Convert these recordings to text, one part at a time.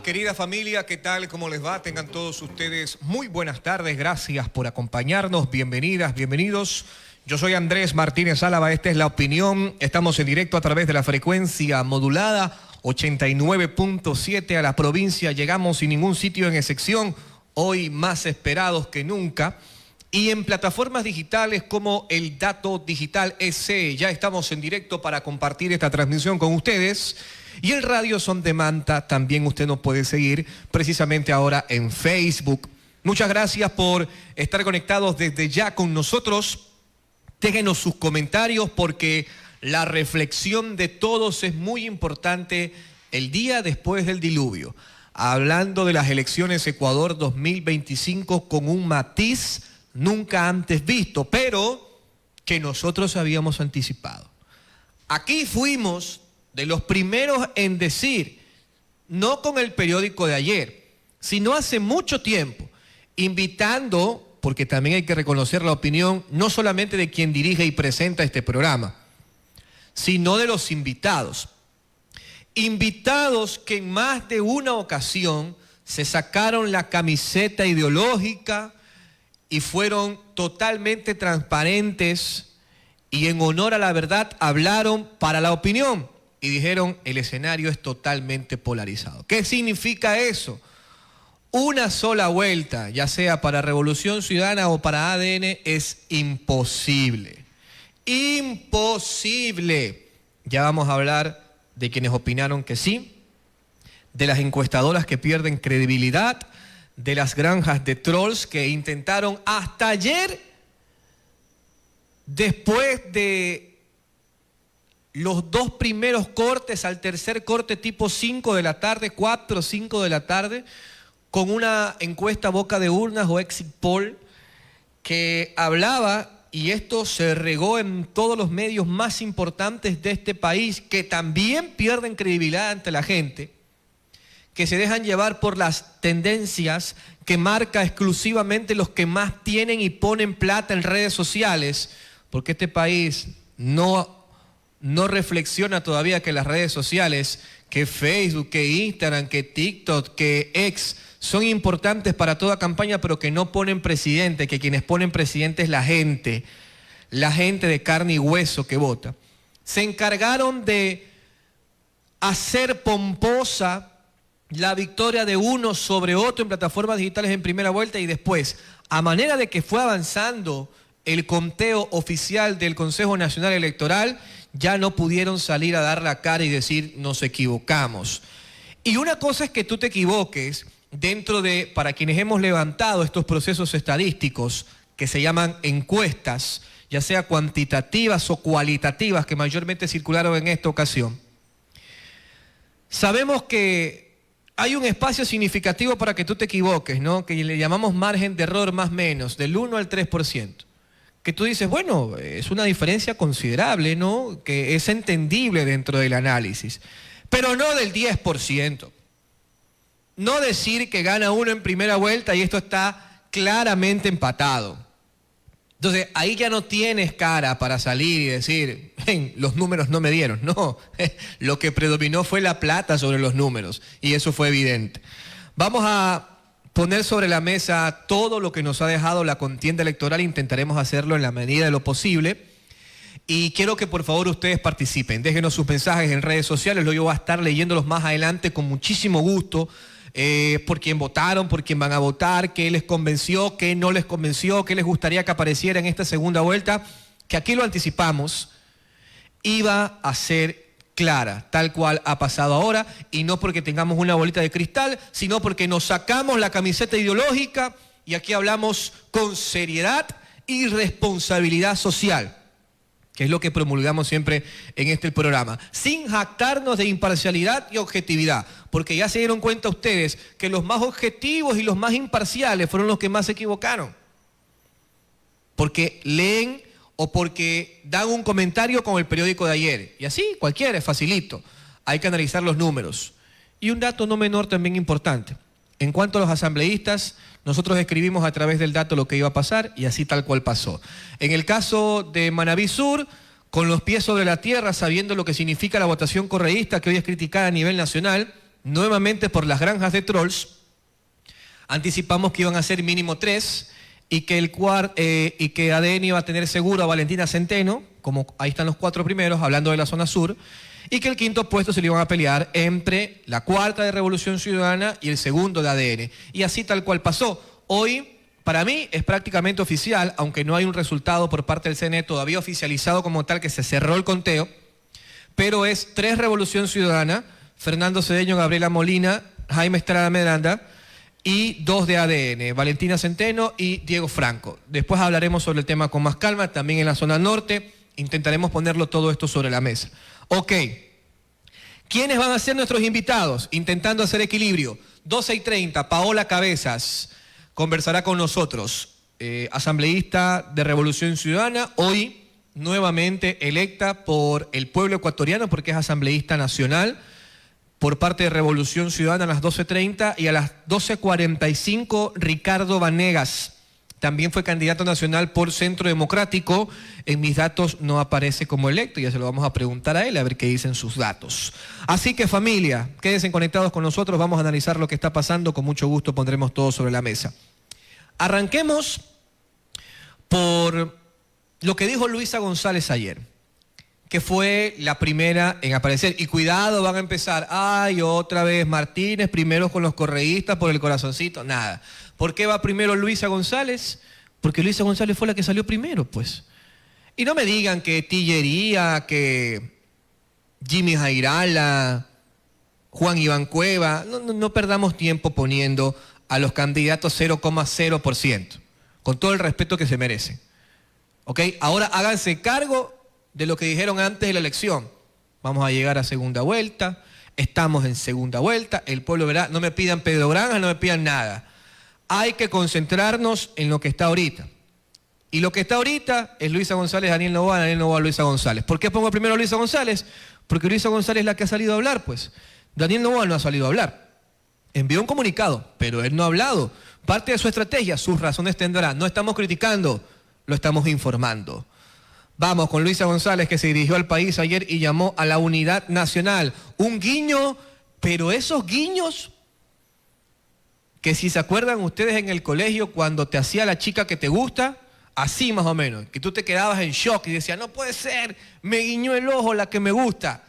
querida familia, ¿qué tal? ¿Cómo les va? Tengan todos ustedes muy buenas tardes. Gracias por acompañarnos. Bienvenidas, bienvenidos. Yo soy Andrés Martínez Álava. Esta es La Opinión. Estamos en directo a través de la frecuencia modulada 89.7 a la provincia. Llegamos sin ningún sitio en excepción. Hoy más esperados que nunca. Y en plataformas digitales como el Dato Digital EC. Ya estamos en directo para compartir esta transmisión con ustedes. Y el Radio Son de Manta también usted nos puede seguir precisamente ahora en Facebook. Muchas gracias por estar conectados desde ya con nosotros. Déjenos sus comentarios porque la reflexión de todos es muy importante el día después del diluvio. Hablando de las elecciones Ecuador 2025 con un matiz nunca antes visto, pero que nosotros habíamos anticipado. Aquí fuimos de los primeros en decir, no con el periódico de ayer, sino hace mucho tiempo, invitando, porque también hay que reconocer la opinión, no solamente de quien dirige y presenta este programa, sino de los invitados. Invitados que en más de una ocasión se sacaron la camiseta ideológica y fueron totalmente transparentes y en honor a la verdad hablaron para la opinión. Y dijeron, el escenario es totalmente polarizado. ¿Qué significa eso? Una sola vuelta, ya sea para Revolución Ciudadana o para ADN, es imposible. Imposible. Ya vamos a hablar de quienes opinaron que sí, de las encuestadoras que pierden credibilidad, de las granjas de trolls que intentaron hasta ayer, después de los dos primeros cortes, al tercer corte tipo 5 de la tarde, 4 o 5 de la tarde, con una encuesta boca de urnas o exit poll que hablaba, y esto se regó en todos los medios más importantes de este país, que también pierden credibilidad ante la gente, que se dejan llevar por las tendencias que marca exclusivamente los que más tienen y ponen plata en redes sociales, porque este país no reflexiona todavía que las redes sociales, que Facebook, que Instagram, que TikTok, que X, son importantes para toda campaña, pero que no ponen presidente, que quienes ponen presidente es la gente de carne y hueso que vota. Se encargaron de hacer pomposa la victoria de uno sobre otro en plataformas digitales en primera vuelta y después, a manera de que fue avanzando el conteo oficial del Consejo Nacional Electoral, ya no pudieron salir a dar la cara y decir nos equivocamos. Y una cosa es que tú te equivoques dentro de, para quienes hemos levantado estos procesos estadísticos que se llaman encuestas, ya sea cuantitativas o cualitativas, que mayormente circularon en esta ocasión. Sabemos que hay un espacio significativo para que tú te equivoques, ¿no? Que le llamamos margen de error más o menos, del 1 al 3%. Que tú dices, bueno, es una diferencia considerable, ¿no? Que es entendible dentro del análisis, pero no del 10%. No decir que gana uno en primera vuelta y esto está claramente empatado. Entonces, ahí ya no tienes cara para salir y decir, los números no me dieron. No, lo que predominó fue la plata sobre los números y eso fue evidente. Vamos a poner sobre la mesa todo lo que nos ha dejado la contienda electoral. Intentaremos hacerlo en la medida de lo posible. Y quiero que por favor ustedes participen. Déjenos sus mensajes en redes sociales. Yo voy a estar leyéndolos más adelante con muchísimo gusto. Por quién votaron, por quién van a votar, qué les convenció, qué no les convenció, qué les gustaría que apareciera en esta segunda vuelta. Que aquí lo anticipamos. Iba a ser clara, tal cual ha pasado ahora, y no porque tengamos una bolita de cristal, sino porque nos sacamos la camiseta ideológica y aquí hablamos con seriedad y responsabilidad social, que es lo que promulgamos siempre en este programa, sin jactarnos de imparcialidad y objetividad, porque ya se dieron cuenta ustedes que los más objetivos y los más imparciales fueron los que más se equivocaron, porque leen o porque dan un comentario con el periódico de ayer. Y así, cualquiera, es facilito. Hay que analizar los números. Y un dato no menor también importante. En cuanto a los asambleístas, nosotros escribimos a través del dato lo que iba a pasar y así tal cual pasó. En el caso de Manabí Sur, con los pies sobre la tierra, sabiendo lo que significa la votación correísta, que hoy es criticada a nivel nacional, nuevamente por las granjas de trolls. Anticipamos que iban a ser mínimo 3 y que ADN iba a tener seguro a Valentina Centeno, como ahí están los 4 primeros, hablando de la zona sur, y que el quinto puesto se lo iban a pelear entre la cuarta de Revolución Ciudadana y el segundo de ADN. Y así tal cual pasó. Hoy, para mí, es prácticamente oficial, aunque no hay un resultado por parte del CNE todavía oficializado como tal, que se cerró el conteo, pero es 3 Revolución Ciudadana, Fernando Cedeño, Gabriela Molina, Jaime Estrada Medranda, y 2 de ADN, Valentina Centeno y Diego Franco. Después hablaremos sobre el tema con más calma, también en la zona norte, intentaremos ponerlo todo esto sobre la mesa. Ok, ¿quiénes van a ser nuestros invitados? Intentando hacer equilibrio. 12:30, Paola Cabezas conversará con nosotros, asambleísta de Revolución Ciudadana, hoy nuevamente electa por el pueblo ecuatoriano porque es asambleísta nacional, por parte de Revolución Ciudadana a las 12:30 y a las 12:45 Ricardo Vanegas. También fue candidato nacional por Centro Democrático. En mis datos no aparece como electo, ya se lo vamos a preguntar a él a ver qué dicen sus datos. Así que familia, quédense conectados con nosotros, vamos a analizar lo que está pasando, con mucho gusto pondremos todo sobre la mesa. Arranquemos por lo que dijo Luisa González ayer, que fue la primera en aparecer. Y cuidado, van a empezar, ay, otra vez Martínez, primero con los correístas por el corazoncito, nada. ¿Por qué va primero Luisa González? Porque Luisa González fue la que salió primero, pues. Y no me digan que Tillería, que Jimmy Jairala, Juan Iván Cueva, no perdamos tiempo poniendo a los candidatos 0,0%, con todo el respeto que se merecen. ¿Ok? Ahora háganse cargo de lo que dijeron antes de la elección. Vamos a llegar a segunda vuelta, estamos en segunda vuelta, el pueblo verá, no me pidan Pedro Granja, no me pidan nada. Hay que concentrarnos en lo que está ahorita. Y lo que está ahorita es Luisa González, Daniel Noboa, Luisa González. ¿Por qué pongo primero a Luisa González? Porque Luisa González es la que ha salido a hablar, pues. Daniel Noboa no ha salido a hablar. Envió un comunicado, pero él no ha hablado. Parte de su estrategia, sus razones tendrá. No estamos criticando, lo estamos informando. Vamos con Luisa González, que se dirigió al país ayer y llamó a la unidad nacional. Un guiño, pero esos guiños que si se acuerdan ustedes en el colegio cuando te hacía la chica que te gusta, así más o menos, que tú te quedabas en shock y decías, no puede ser, me guiñó el ojo la que me gusta.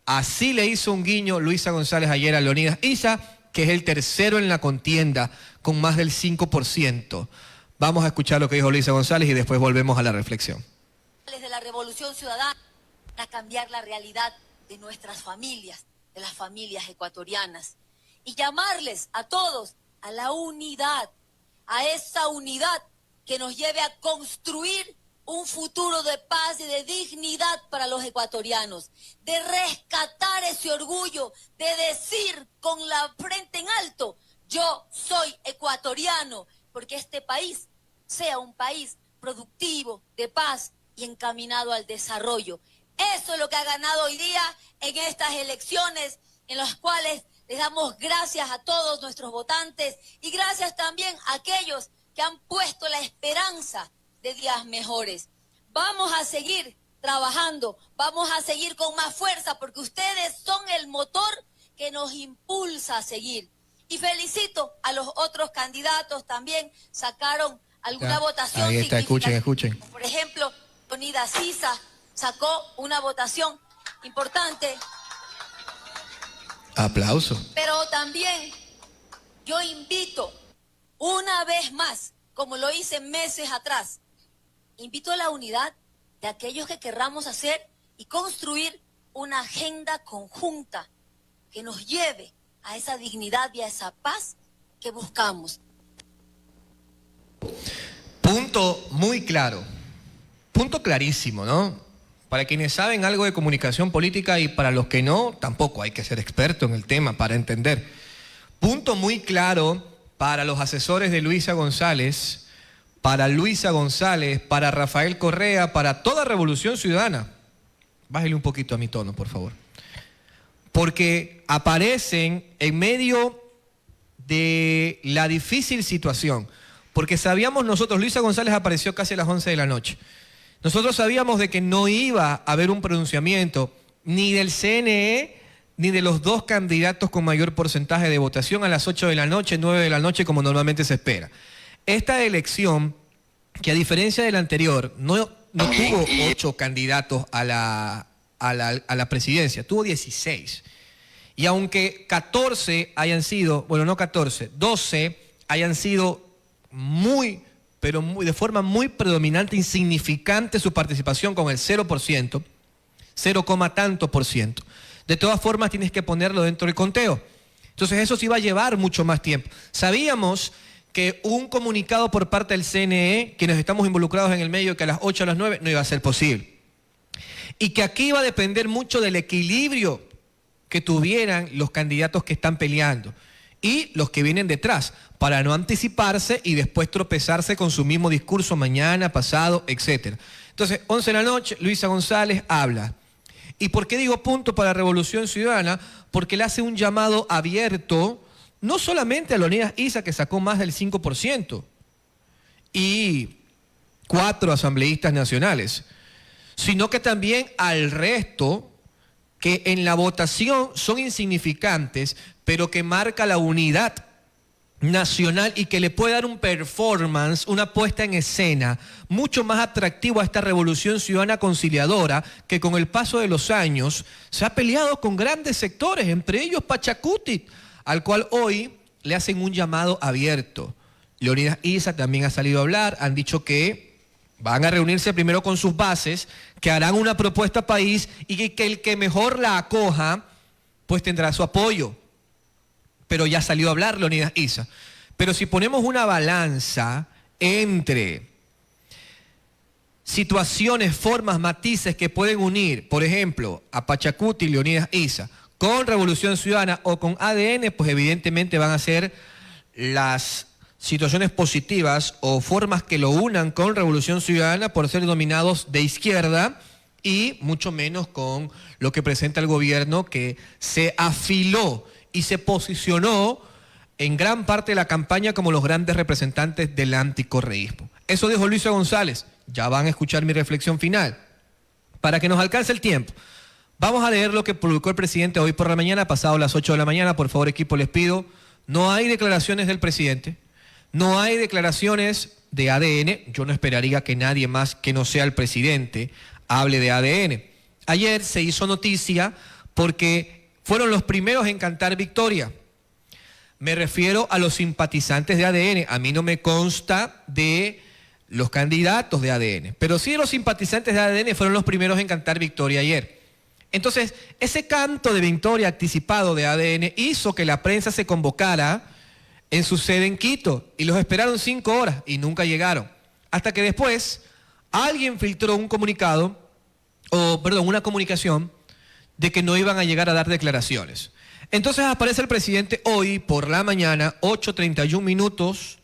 Así le hizo un guiño Luisa González ayer a Leonidas Issa, que es el tercero en la contienda, con más del 5%. Vamos a escuchar lo que dijo Luisa González y después volvemos a la reflexión. De la Revolución Ciudadana para cambiar la realidad de nuestras familias, de las familias ecuatorianas, y llamarles a todos a la unidad, a esa unidad que nos lleve a construir un futuro de paz y de dignidad para los ecuatorianos, de rescatar ese orgullo, de decir con la frente en alto, yo soy ecuatoriano, porque este país sea un país productivo, de paz y encaminado al desarrollo. Eso es lo que ha ganado hoy día en estas elecciones, en las cuales les damos gracias a todos nuestros votantes y gracias también a aquellos que han puesto la esperanza de días mejores. Vamos a seguir trabajando, vamos a seguir con más fuerza porque ustedes son el motor que nos impulsa a seguir. Y felicito a los otros candidatos también, sacaron alguna votación. Ahí está, escuchen. Por ejemplo, Leonidas Issa sacó una votación importante. Aplauso. Pero también yo invito una vez más, como lo hice meses atrás, invito a la unidad de aquellos que querramos hacer y construir una agenda conjunta que nos lleve a esa dignidad y a esa paz que buscamos. Punto muy claro, punto clarísimo, ¿no? Para quienes saben algo de comunicación política y para los que no, tampoco hay que ser experto en el tema para entender. Punto muy claro para los asesores de Luisa González, para Rafael Correa, para toda Revolución Ciudadana. Bájale un poquito a mi tono, por favor. Porque aparecen en medio de la difícil situación. Porque sabíamos nosotros, Luisa González apareció casi a las 11 de la noche. Nosotros sabíamos de que no iba a haber un pronunciamiento ni del CNE ni de los dos candidatos con mayor porcentaje de votación a las 8 de la noche, 9 de la noche, como normalmente se espera. Esta elección, que a diferencia de la anterior, no tuvo 8 candidatos a la presidencia, tuvo 16. Y aunque 14 hayan sido, bueno, no 14, 12 hayan sido pero de forma muy predominante, insignificante su participación con el 0%, 0, tanto por ciento. De todas formas tienes que ponerlo dentro del conteo. Entonces eso sí va a llevar mucho más tiempo. Sabíamos que un comunicado por parte del CNE, quienes estamos involucrados en el medio, que a las 8 a las 9 no iba a ser posible. Y que aquí iba a depender mucho del equilibrio que tuvieran los candidatos que están peleando y los que vienen detrás, para no anticiparse y después tropezarse con su mismo discurso mañana, pasado, etc. Entonces, 11 de la noche, Luisa González habla. ¿Y por qué digo punto para Revolución Ciudadana? Porque le hace un llamado abierto, no solamente a Leonidas Issa, que sacó más del 5%, y 4 asambleístas nacionales, sino que también al resto, que en la votación son insignificantes, pero que marca la unidad nacional y que le puede dar un performance, una puesta en escena mucho más atractivo a esta Revolución Ciudadana conciliadora, que con el paso de los años se ha peleado con grandes sectores, entre ellos Pachacuti, al cual hoy le hacen un llamado abierto. Leonidas Issa también ha salido a hablar, han dicho que van a reunirse primero con sus bases, que harán una propuesta país y que el que mejor la acoja, pues tendrá su apoyo. Pero ya salió a hablar Leonidas Issa. Pero si ponemos una balanza entre situaciones, formas, matices que pueden unir, por ejemplo, a Pachacuti y Leonidas Issa, con Revolución Ciudadana o con ADN, pues evidentemente van a ser las situaciones positivas o formas que lo unan con Revolución Ciudadana por ser dominados de izquierda y mucho menos con lo que presenta el gobierno, que se afiló y se posicionó en gran parte de la campaña como los grandes representantes del anticorreísmo. Eso dijo Luisa González. Ya van a escuchar mi reflexión final. Para que nos alcance el tiempo, vamos a leer lo que publicó el presidente hoy por la mañana, pasado las 8 de la mañana. Por favor, equipo, les pido. No hay declaraciones del presidente. No hay declaraciones de ADN. Yo no esperaría que nadie más que no sea el presidente hable de ADN. Ayer se hizo noticia porque fueron los primeros en cantar victoria. Me refiero a los simpatizantes de ADN. A mí no me consta de los candidatos de ADN, pero sí los simpatizantes de ADN fueron los primeros en cantar victoria ayer. Entonces, ese canto de victoria anticipado de ADN hizo que la prensa se convocara en su sede en Quito y los esperaron 5 horas y nunca llegaron. Hasta que después alguien filtró un comunicado, una comunicación de que no iban a llegar a dar declaraciones. Entonces aparece el presidente hoy por la mañana, 8:31 minutos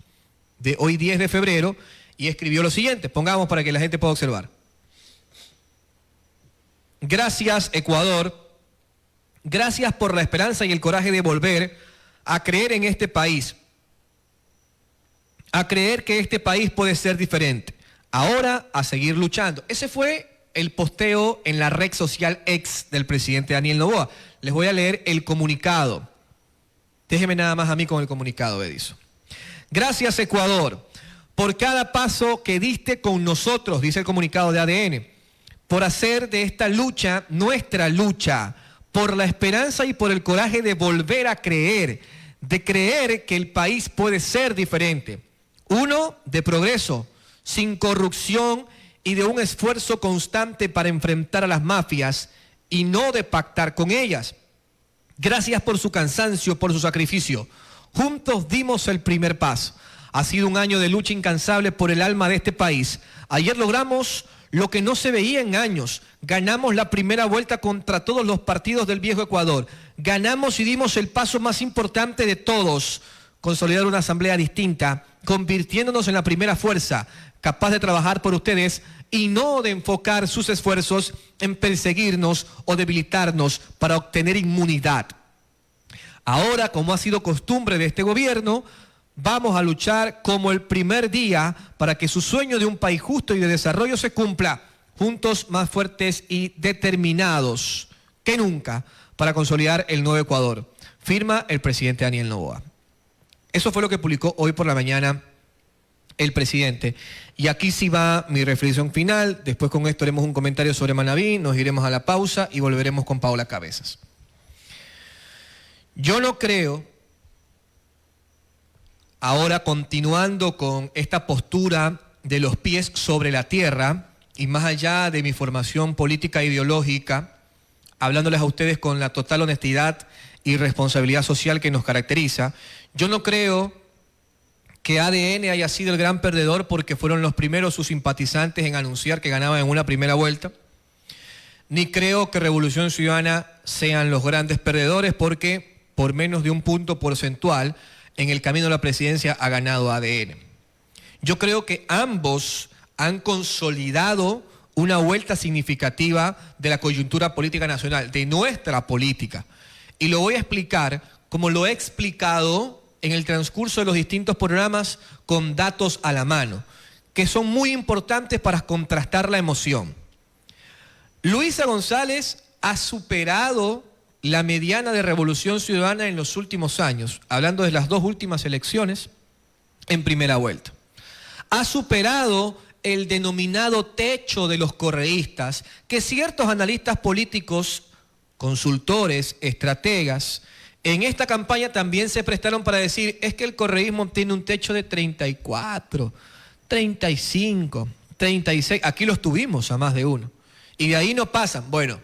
de hoy 10 de febrero, y escribió lo siguiente, pongamos para que la gente pueda observar. Gracias, Ecuador. Gracias por la esperanza y el coraje de volver a creer en este país, a creer que este país puede ser diferente. Ahora a seguir luchando. Ese fue el posteo en la red social X del presidente Daniel Noboa. Les voy a leer el comunicado. Déjeme nada más a mí con el comunicado, Edison. Gracias, Ecuador, por cada paso que diste con nosotros, dice el comunicado de ADN, por hacer de esta lucha nuestra lucha, por la esperanza y por el coraje de volver a creer, de creer que el país puede ser diferente. Uno, de progreso, sin corrupción y de un esfuerzo constante para enfrentar a las mafias y no de pactar con ellas. Gracias por su cansancio, por su sacrificio. Juntos dimos el primer paso. Ha sido un año de lucha incansable por el alma de este país. Ayer logramos lo que no se veía en años. Ganamos la primera vuelta contra todos los partidos del viejo Ecuador. Ganamos y dimos el paso más importante de todos. Consolidar una asamblea distinta, convirtiéndonos en la primera fuerza, capaz de trabajar por ustedes y no de enfocar sus esfuerzos en perseguirnos o debilitarnos para obtener inmunidad. Ahora, como ha sido costumbre de este gobierno, vamos a luchar como el primer día para que su sueño de un país justo y de desarrollo se cumpla, juntos más fuertes y determinados que nunca para consolidar el nuevo Ecuador. Firma el presidente Daniel Noboa. Eso fue lo que publicó hoy por la mañana el presidente. Y aquí sí va mi reflexión final. Después con esto haremos un comentario sobre Manabí, nos iremos a la pausa y volveremos con Paola Cabezas. Yo no creo, ahora continuando con esta postura de los pies sobre la tierra, y más allá de mi formación política e ideológica, hablándoles a ustedes con la total honestidad y responsabilidad social que nos caracteriza, yo no creo que ADN haya sido el gran perdedor porque fueron los primeros sus simpatizantes en anunciar que ganaban en una primera vuelta, ni creo que Revolución Ciudadana sean los grandes perdedores porque por menos de un punto porcentual en el camino a la presidencia ha ganado ADN. Yo creo que ambos han consolidado una vuelta significativa de la coyuntura política nacional, de nuestra política. Y lo voy a explicar como lo he explicado en el transcurso de los distintos programas con datos a la mano, que son muy importantes para contrastar la emoción. Luisa González ha superado la mediana de Revolución Ciudadana en los últimos años, hablando de las dos últimas elecciones, en primera vuelta. Ha superado el denominado techo de los correístas, que ciertos analistas políticos, consultores, estrategas, en esta campaña también se prestaron para decir, es que el correísmo tiene un techo de 34, 35, 36, aquí los tuvimos a más de uno, y de ahí no pasan. Bueno,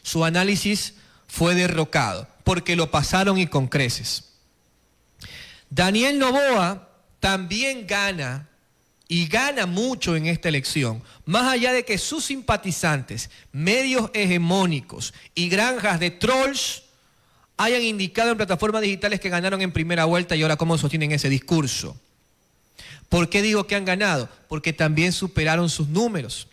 su análisis fue derrocado, porque lo pasaron y con creces. Daniel Noboa también gana, y gana mucho en esta elección, más allá de que sus simpatizantes, medios hegemónicos y granjas de trolls hayan indicado en plataformas digitales que ganaron en primera vuelta y ahora cómo sostienen ese discurso. ¿Por qué digo que han ganado? Porque también superaron sus números.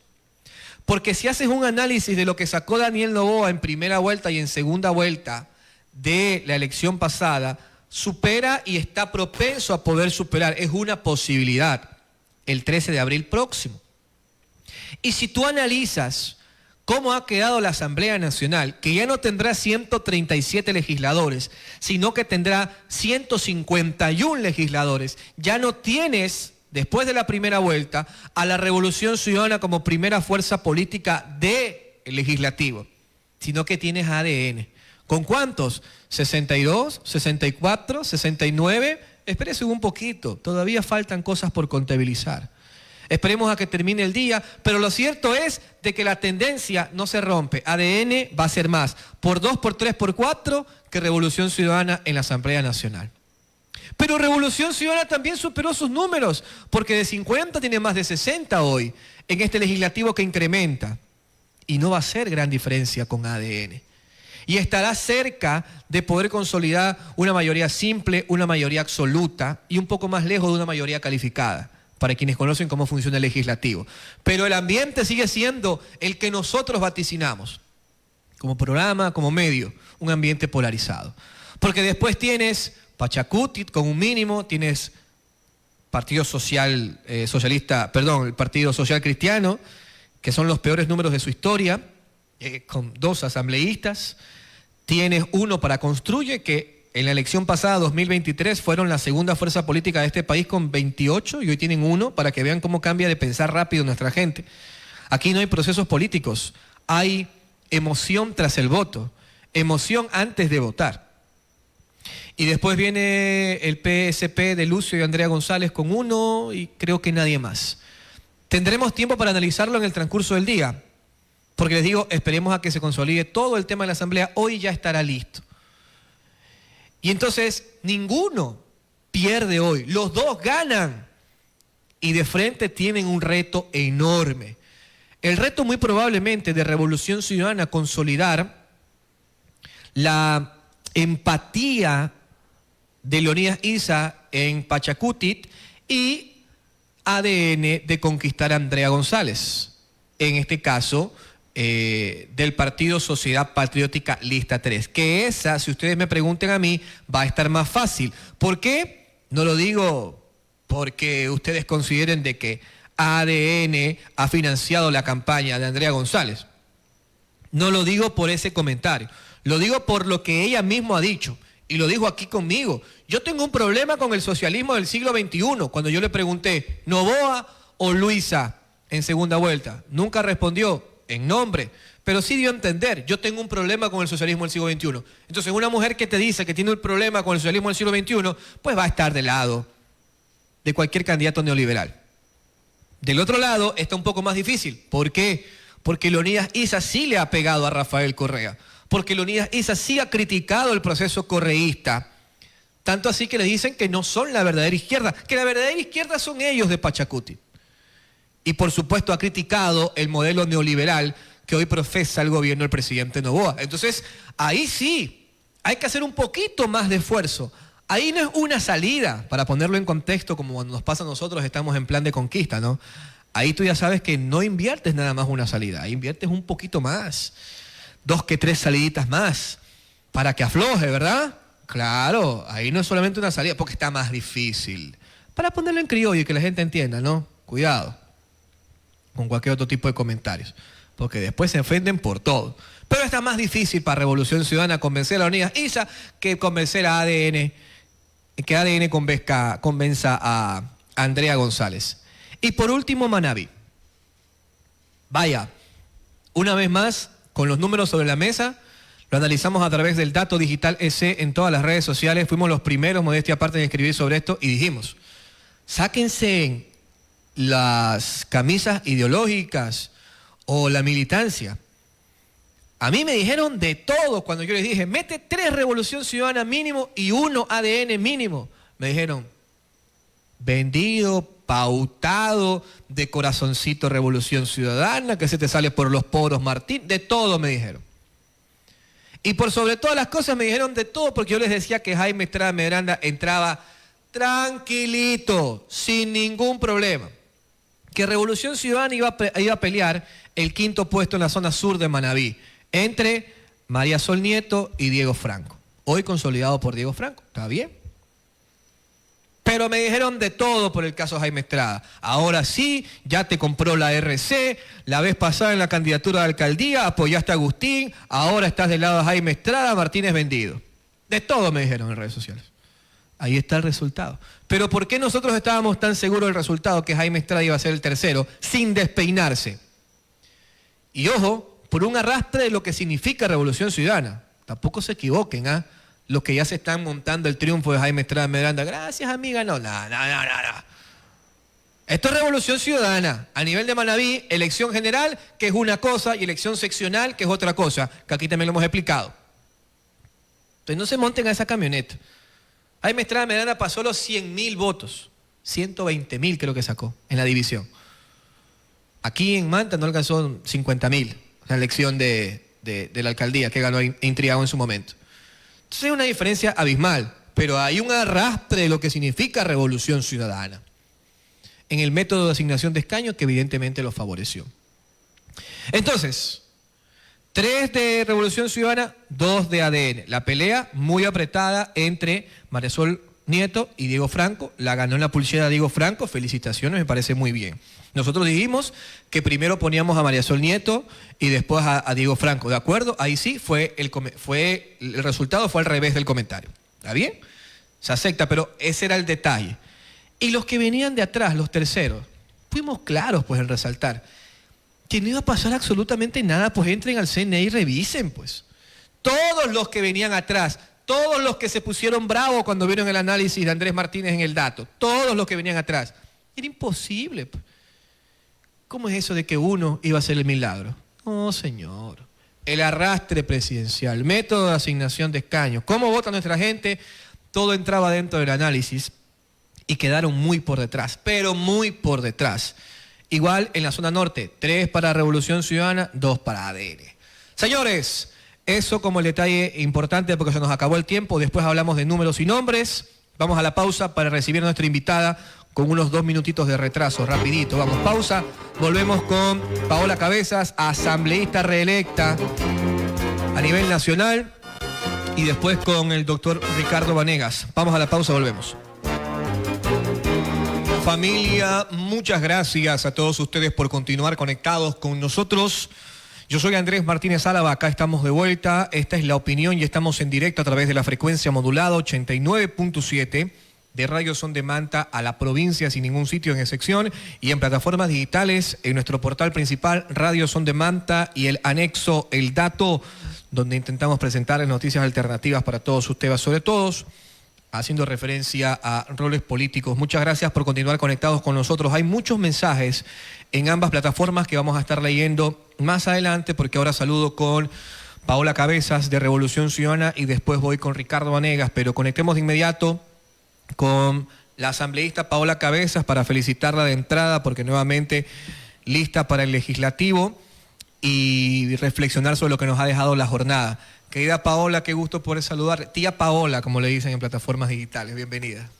Porque si haces un análisis de lo que sacó Daniel Noboa en primera vuelta y en segunda vuelta de la elección pasada, supera y está propenso a poder superar. Es una posibilidad. El 13 de abril próximo. Y si tú analizas cómo ha quedado la Asamblea Nacional, que ya no tendrá 137 legisladores, sino que tendrá 151 legisladores, ya no tienes, después de la primera vuelta, a la Revolución Ciudadana como primera fuerza política del legislativo, sino que tienes ADN. ¿Con cuántos? 62, 64, 69... Espérese un poquito, todavía faltan cosas por contabilizar. Esperemos a que termine el día, pero lo cierto es de que la tendencia no se rompe. ADN va a ser más, por 2, por 3, por 4, que Revolución Ciudadana en la Asamblea Nacional. Pero Revolución Ciudadana también superó sus números, porque de 50 tiene más de 60 hoy, en este legislativo que incrementa. Y no va a ser gran diferencia con ADN. Y estará cerca de poder consolidar una mayoría simple, una mayoría absoluta y un poco más lejos de una mayoría calificada, para quienes conocen cómo funciona el legislativo. Pero el ambiente sigue siendo el que nosotros vaticinamos, como programa, como medio, un ambiente polarizado. Porque después tienes Pachacuti con un mínimo, tienes Partido Social, el Partido Social Cristiano, que son los peores números de su historia, con 2 asambleístas. Tienes uno para Construye, que en la elección pasada, 2023, fueron la segunda fuerza política de este país con 28 y hoy tienen 1, para que vean cómo cambia de pensar rápido nuestra gente. Aquí no hay procesos políticos, hay emoción tras el voto, emoción antes de votar. Y después viene el PSP de Lucio y Andrea González con 1 y creo que nadie más. Tendremos tiempo para analizarlo en el transcurso del día. Porque les digo, esperemos a que se consolide todo el tema de la Asamblea, hoy ya estará listo. Y entonces, ninguno pierde hoy, los dos ganan. Y de frente tienen un reto enorme. El reto muy probablemente de Revolución Ciudadana, consolidar la empatía de Leonidas Issa en Pachacuti y ADN de conquistar a Andrea González. En este caso, del Partido Sociedad Patriótica Lista 3, que esa, si ustedes me pregunten a mí, va a estar más fácil. ¿Por qué? No lo digo porque ustedes consideren de que ADN ha financiado la campaña de Andrea González. No lo digo por ese comentario. Lo digo por lo que ella misma ha dicho. Y lo dijo aquí conmigo. Yo tengo un problema con el socialismo del siglo XXI. Cuando yo le pregunté, ¿Noboa o Luisa en segunda vuelta? Nunca respondió en nombre, pero sí dio a entender, yo tengo un problema con el socialismo del siglo XXI. Entonces, una mujer que te dice que tiene un problema con el socialismo del siglo XXI, pues va a estar del lado de cualquier candidato neoliberal. Del otro lado está un poco más difícil. ¿Por qué? Porque Leonidas Issa sí le ha pegado a Rafael Correa. Porque Leonidas Issa sí ha criticado el proceso correísta. Tanto así que le dicen que no son la verdadera izquierda, que la verdadera izquierda son ellos de Pachacuti. Y por supuesto ha criticado el modelo neoliberal que hoy profesa el gobierno del presidente Noboa. Entonces, ahí sí, hay que hacer un poquito más de esfuerzo. Ahí no es una salida, para ponerlo en contexto, como cuando nos pasa a nosotros, estamos en plan de conquista, ¿no? Ahí tú ya sabes que no inviertes nada más una salida, ahí inviertes un poquito más. 2 que 3 saliditas más, para que afloje, ¿verdad? Claro, ahí no es solamente una salida, porque está más difícil. Para ponerlo en criollo y que la gente entienda, ¿no? Cuidado con cualquier otro tipo de comentarios, porque después se ofenden por todo. Pero está más difícil para Revolución Ciudadana convencer a Leonidas Issa que convencer a ADN, que ADN convenza a Andrea González. Y por último, Manabí. Vaya, una vez más, con los números sobre la mesa, lo analizamos a través del Dato Digital EC en todas las redes sociales. Fuimos los primeros, modestia aparte, en escribir sobre esto y dijimos, sáquense las camisas ideológicas o la militancia. A mí me dijeron de todo cuando yo les dije, mete 3 Revolución Ciudadana mínimo y 1 ADN mínimo. Me dijeron, vendido, pautado, de corazoncito Revolución Ciudadana, que se te sale por los poros Martín, de todo me dijeron. Y por sobre todas las cosas me dijeron de todo porque yo les decía que Jaime Estrada Medranda entraba tranquilito, sin ningún problema. Que Revolución Ciudadana iba a pelear el 5º puesto en la zona sur de Manabí, entre María Sol Nieto y Diego Franco. Hoy consolidado por Diego Franco, ¿está bien? Pero me dijeron de todo por el caso Jaime Estrada. Ahora sí, ya te compró la RC, la vez pasada en la candidatura de alcaldía apoyaste a Agustín, ahora estás del lado de Jaime Estrada, Martínez vendido. De todo me dijeron en redes sociales. Ahí está el resultado. Pero ¿por qué nosotros estábamos tan seguros del resultado que Jaime Estrada iba a ser el tercero sin despeinarse? Y ojo, por un arrastre de lo que significa Revolución Ciudadana. Tampoco se equivoquen, ¿ah? Los que ya se están montando el triunfo de Jaime Estrada Medranda. Gracias, amiga. No. Esto es Revolución Ciudadana. A nivel de Manabí, elección general, que es una cosa, y elección seccional, que es otra cosa, que aquí también lo hemos explicado. Entonces no se monten a esa camioneta. Jaime Estrada Medranda pasó los 100.000 votos. 120.000 creo que sacó en la división. Aquí en Manta no alcanzó 50.000, la elección de la alcaldía que ganó Intriago en su momento. Entonces hay una diferencia abismal, pero hay un arrastre de lo que significa Revolución Ciudadana en el método de asignación de escaños que evidentemente lo favoreció. Entonces, 3 de Revolución Ciudadana, 2 de ADN. La pelea muy apretada entre María Sol Nieto y Diego Franco. La ganó en la pulsera Diego Franco. Felicitaciones, me parece muy bien. Nosotros dijimos que primero poníamos a María Sol Nieto y después a Diego Franco. ¿De acuerdo? Ahí sí el resultado fue al revés del comentario. ¿Está bien? Se acepta, pero ese era el detalle. Y los que venían de atrás, los terceros, fuimos claros pues en resaltar que no iba a pasar absolutamente nada, pues entren al CNE y revisen pues. Todos los que venían atrás, todos los que se pusieron bravos cuando vieron el análisis de Andrés Martínez en el dato, todos los que venían atrás, era imposible pues. ¿Cómo es eso de que uno iba a hacer el milagro? No, señor. El arrastre presidencial, método de asignación de escaños, cómo vota nuestra gente, todo entraba dentro del análisis y quedaron muy por detrás, pero muy por detrás. Igual en la zona norte, 3 para Revolución Ciudadana, 2 para ADN. Señores, eso como el detalle importante porque se nos acabó el tiempo, después hablamos de números y nombres. Vamos a la pausa para recibir a nuestra invitada con unos 2 minutitos de retraso, rapidito. Vamos, pausa, volvemos con Paola Cabezas, asambleísta reelecta a nivel nacional, y después con el doctor Ricardo Vanegas. Vamos a la pausa, volvemos. Familia, muchas gracias a todos ustedes por continuar conectados con nosotros. Yo soy Andrés Martínez Álava, acá estamos de vuelta. Esta es La Opinión y estamos en directo a través de la frecuencia modulada 89.7 de Radio Son de Manta a la provincia sin ningún sitio en excepción y en plataformas digitales en nuestro portal principal Radio Son de Manta y el anexo El Dato, donde intentamos presentarles noticias alternativas para todos ustedes, sobre todo haciendo referencia a roles políticos. Muchas gracias por continuar conectados con nosotros. Hay muchos mensajes en ambas plataformas que vamos a estar leyendo más adelante, porque ahora saludo con Paola Cabezas de Revolución Ciudadana y después voy con Ricardo Vanegas, pero conectemos de inmediato con la asambleísta Paola Cabezas para felicitarla de entrada porque nuevamente lista para el legislativo y reflexionar sobre lo que nos ha dejado la jornada. Querida Paola, qué gusto poder saludar. Tía Paola, como le dicen en plataformas digitales. Bienvenida.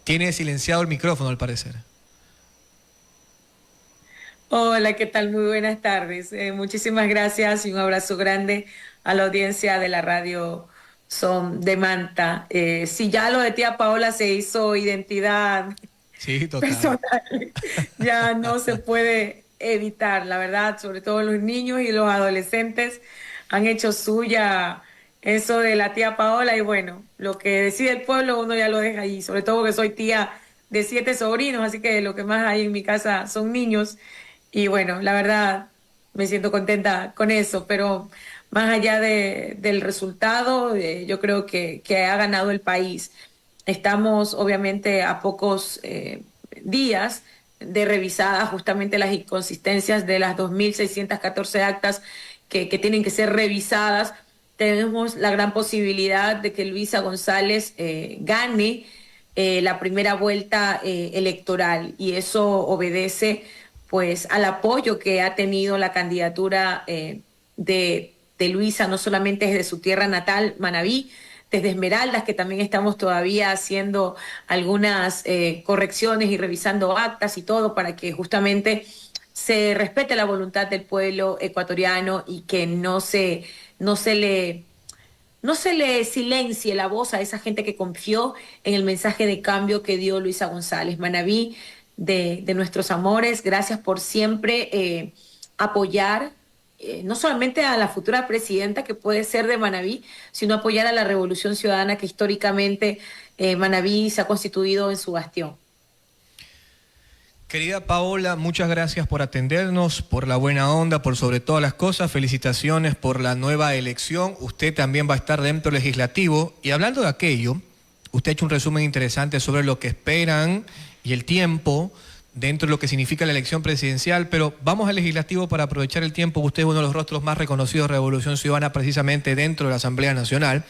Tiene silenciado el micrófono, al parecer. Hola, ¿qué tal? Muy buenas tardes. Muchísimas gracias y un abrazo grande a la audiencia de la radio Son de Manta. Si ya lo de tía Paola se hizo identidad Sí, total. personal, ya no se puede evitar, la verdad, sobre todo los niños y los adolescentes han hecho suya eso de la tía Paola y bueno, lo que decide el pueblo uno ya lo deja ahí, sobre todo que soy tía de 7 sobrinos, así que lo que más hay en mi casa son niños y bueno, la verdad me siento contenta con eso, pero más allá del resultado, yo creo que ha ganado el país. Estamos obviamente a pocos días de revisadas justamente las inconsistencias de las 2.614 actas que tienen que ser revisadas. Tenemos la gran posibilidad de que Luisa González gane la primera vuelta electoral y eso obedece pues al apoyo que ha tenido la candidatura de Luisa, no solamente desde su tierra natal, Manabí, desde Esmeraldas, que también estamos todavía haciendo algunas correcciones y revisando actas y todo para que justamente se respete la voluntad del pueblo ecuatoriano y que no se le silencie la voz a esa gente que confió en el mensaje de cambio que dio Luisa González. Manabí, de nuestros amores, gracias por siempre apoyar no solamente a la futura presidenta que puede ser de Manabí, sino apoyar a la Revolución Ciudadana que históricamente Manabí se ha constituido en su bastión. Querida Paola, muchas gracias por atendernos, por la buena onda, por sobre todas las cosas. Felicitaciones por la nueva elección. Usted también va a estar dentro del legislativo. Y hablando de aquello, usted ha hecho un resumen interesante sobre lo que esperan y el tiempo dentro de lo que significa la elección presidencial, pero vamos al legislativo para aprovechar el tiempo. Usted es uno de los rostros más reconocidos de Revolución Ciudadana precisamente dentro de la Asamblea Nacional.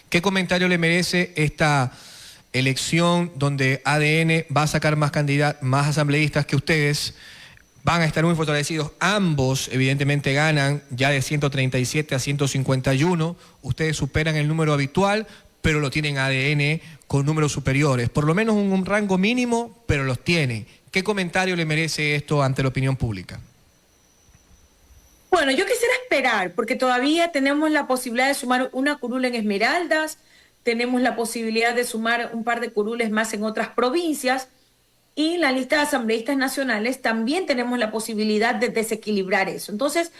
¿Qué comentario le merece esta elección donde ADN va a sacar más asambleístas que ustedes? Van a estar muy fortalecidos. Ambos evidentemente ganan ya de 137 a 151. Ustedes superan el número habitual, pero lo tienen ADN con números superiores. Por lo menos un rango mínimo, pero los tiene. ¿Qué comentario le merece esto ante la opinión pública? Bueno, yo quisiera esperar, porque todavía tenemos la posibilidad de sumar una curul en Esmeraldas, tenemos la posibilidad de sumar un par de curules más en otras provincias, y en la lista de asambleístas nacionales también tenemos la posibilidad de desequilibrar eso. Entonces,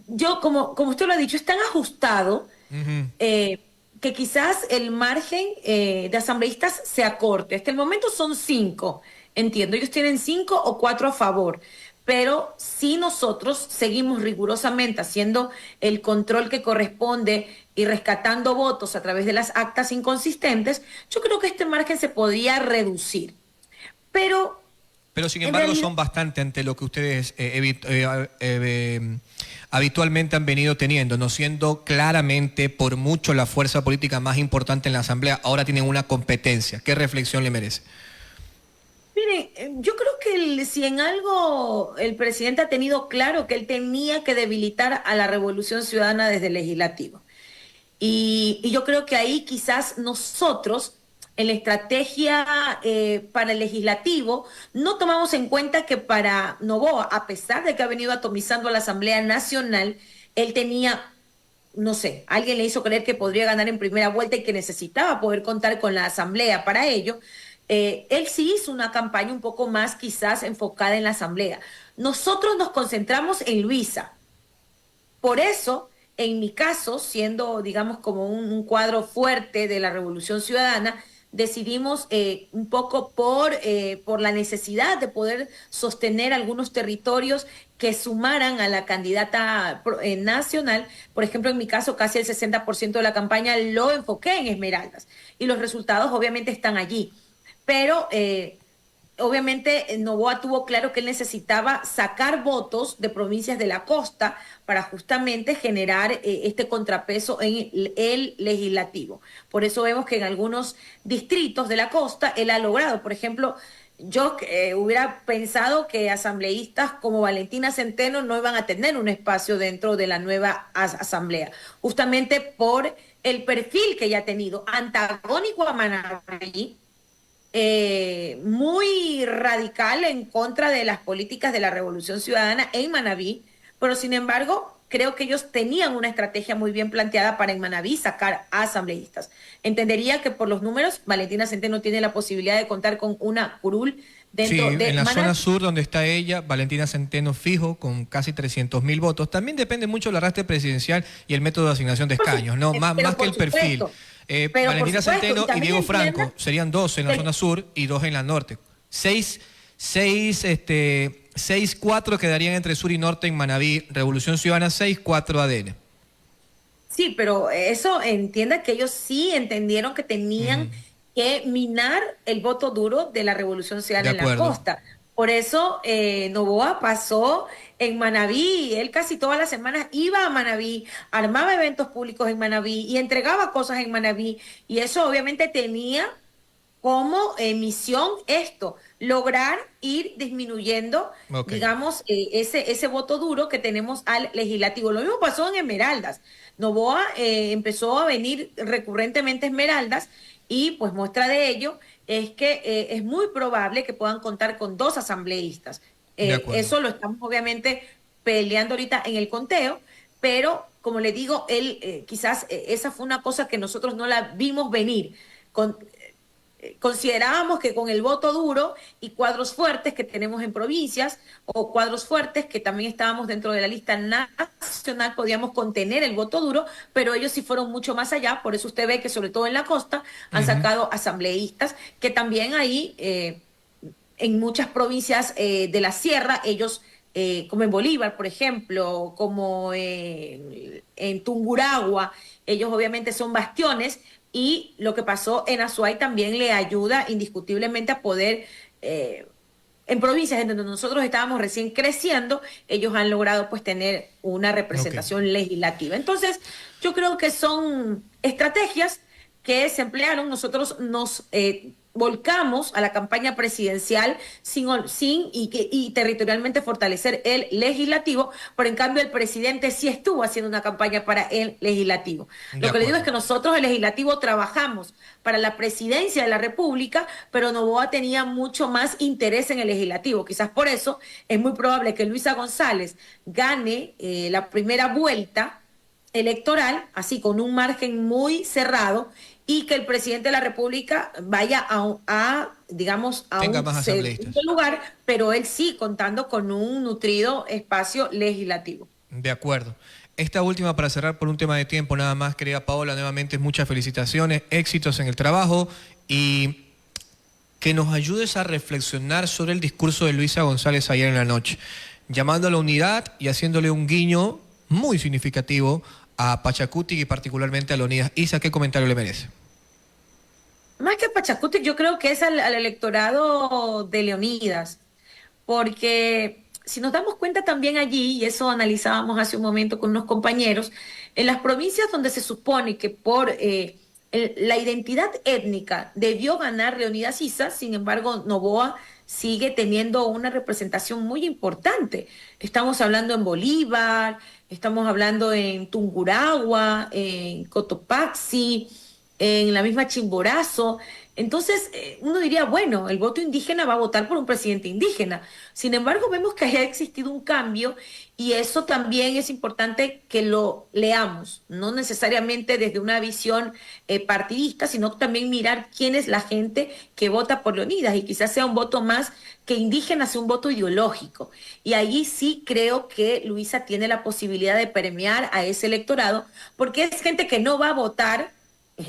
yo, como usted lo ha dicho, es tan ajustado que quizás el margen de asambleístas se acorte. Hasta el momento son 5. Entiendo, ellos tienen 5 o 4 a favor, pero si nosotros seguimos rigurosamente haciendo el control que corresponde y rescatando votos a través de las actas inconsistentes, yo creo que este margen se podría reducir. Pero sin embargo son bastante ante lo que ustedes habitualmente han venido teniendo, no siendo claramente por mucho la fuerza política más importante en la Asamblea. Ahora tienen una competencia. ¿Qué reflexión le merece? Miren, yo creo que si en algo el presidente ha tenido claro que él tenía que debilitar a la Revolución Ciudadana desde el legislativo. Y yo creo que ahí quizás nosotros, en la estrategia para el legislativo, no tomamos en cuenta que para Noboa, a pesar de que ha venido atomizando a la Asamblea Nacional, él tenía, no sé, alguien le hizo creer que podría ganar en primera vuelta y que necesitaba poder contar con la Asamblea para ello. él sí hizo una campaña un poco más quizás enfocada en la asamblea. Nosotros nos concentramos en Luisa. Por eso, en mi caso, siendo, digamos, como un cuadro fuerte de la Revolución Ciudadana, decidimos un poco por la necesidad de poder sostener algunos territorios que sumaran a la candidata nacional. Por ejemplo, en mi caso, casi el 60% de la campaña lo enfoqué en Esmeraldas y los resultados obviamente están allí. Pero obviamente Noboa tuvo claro que él necesitaba sacar votos de provincias de la costa para justamente generar este contrapeso en el legislativo. Por eso vemos que en algunos distritos de la costa él ha logrado, por ejemplo, yo hubiera pensado que asambleístas como Valentina Centeno no iban a tener un espacio dentro de la nueva asamblea, justamente por el perfil que ella ha tenido, antagónico a Manaví, muy radical en contra de las políticas de la Revolución Ciudadana en Manabí, pero sin embargo creo que ellos tenían una estrategia muy bien planteada para en Manabí sacar a asambleístas. Entendería que por los números Valentina Centeno tiene la posibilidad de contar con una curul Sí, dentro de en la Manabí. zona sur donde está ella, Valentina Centeno fijo con casi 300.000 votos. También depende mucho del arrastre presidencial y el método de asignación de escaños, ¿no? Más que el perfil. Valentina Centeno y Diego Franco serían 2 en la zona sur y 2 en la norte. 6-4 quedarían entre sur y norte en Manabí. Revolución Ciudadana 6-4 ADN. Sí, pero eso entienda que ellos sí entendieron que tenían que minar el voto duro de la Revolución Ciudadana en la costa. Por eso Noboa pasó en Manabí, él casi todas las semanas iba a Manabí, armaba eventos públicos en Manabí y entregaba cosas en Manabí, y eso obviamente tenía como misión esto, lograr ir disminuyendo, digamos, ese voto duro que tenemos al legislativo. Lo mismo pasó en Esmeraldas. Noboa empezó a venir recurrentemente a Esmeraldas y pues muestra de ello es que es muy probable que puedan contar con 2 asambleístas. Eso lo estamos obviamente peleando ahorita en el conteo, pero como le digo, él quizás esa fue una cosa que nosotros no la vimos venir. Considerábamos que con el voto duro y cuadros fuertes que tenemos en provincias o cuadros fuertes que también estábamos dentro de la lista nacional podíamos contener el voto duro, pero ellos sí fueron mucho más allá. Por eso usted ve que sobre todo en la costa han sacado asambleístas que también ahí en muchas provincias de la sierra ellos como en Bolívar, por ejemplo, como en Tungurahua, ellos obviamente son bastiones, y lo que pasó en Azuay también le ayuda indiscutiblemente a poder, en provincias en donde nosotros estábamos recién creciendo, ellos han logrado pues tener una representación legislativa. Entonces, yo creo que son estrategias que se emplearon. Nosotros nos volcamos a la campaña presidencial y territorialmente fortalecer el legislativo, pero en cambio el presidente sí estuvo haciendo una campaña para el legislativo. Lo que le digo es que nosotros el legislativo trabajamos para la presidencia de la República, pero Noboa tenía mucho más interés en el legislativo. Quizás por eso es muy probable que Luisa González gane la primera vuelta electoral, así con un margen muy cerrado, y que el presidente de la República vaya digamos, a un segundo lugar, pero él sí contando con un nutrido espacio legislativo. De acuerdo. Esta última para cerrar por un tema de tiempo nada más, querida Paola, nuevamente muchas felicitaciones, éxitos en el trabajo y que nos ayudes a reflexionar sobre el discurso de Luisa González ayer en la noche, llamando a la unidad y haciéndole un guiño muy significativo a Pachacuti y particularmente a Leonidas Issa. ¿Qué comentario le merece? Más que a Pachacuti, yo creo que es al electorado de Leonidas, porque si nos damos cuenta también allí, y eso analizábamos hace un momento con unos compañeros, en las provincias donde se supone que por la identidad étnica debió ganar Leonidas Issa, sin embargo, Noboa sigue teniendo una representación muy importante. Estamos hablando en Bolívar, estamos hablando en Tungurahua, en Cotopaxi, en la misma Chimborazo. Entonces, uno diría, bueno, el voto indígena va a votar por un presidente indígena. Sin embargo, vemos que haya existido un cambio y eso también es importante que lo leamos, no necesariamente desde una visión partidista, sino también mirar quién es la gente que vota por Leonidas y quizás sea un voto más que indígena, sea un voto ideológico. Y allí sí creo que Luisa tiene la posibilidad de premiar a ese electorado porque es gente que no va a votar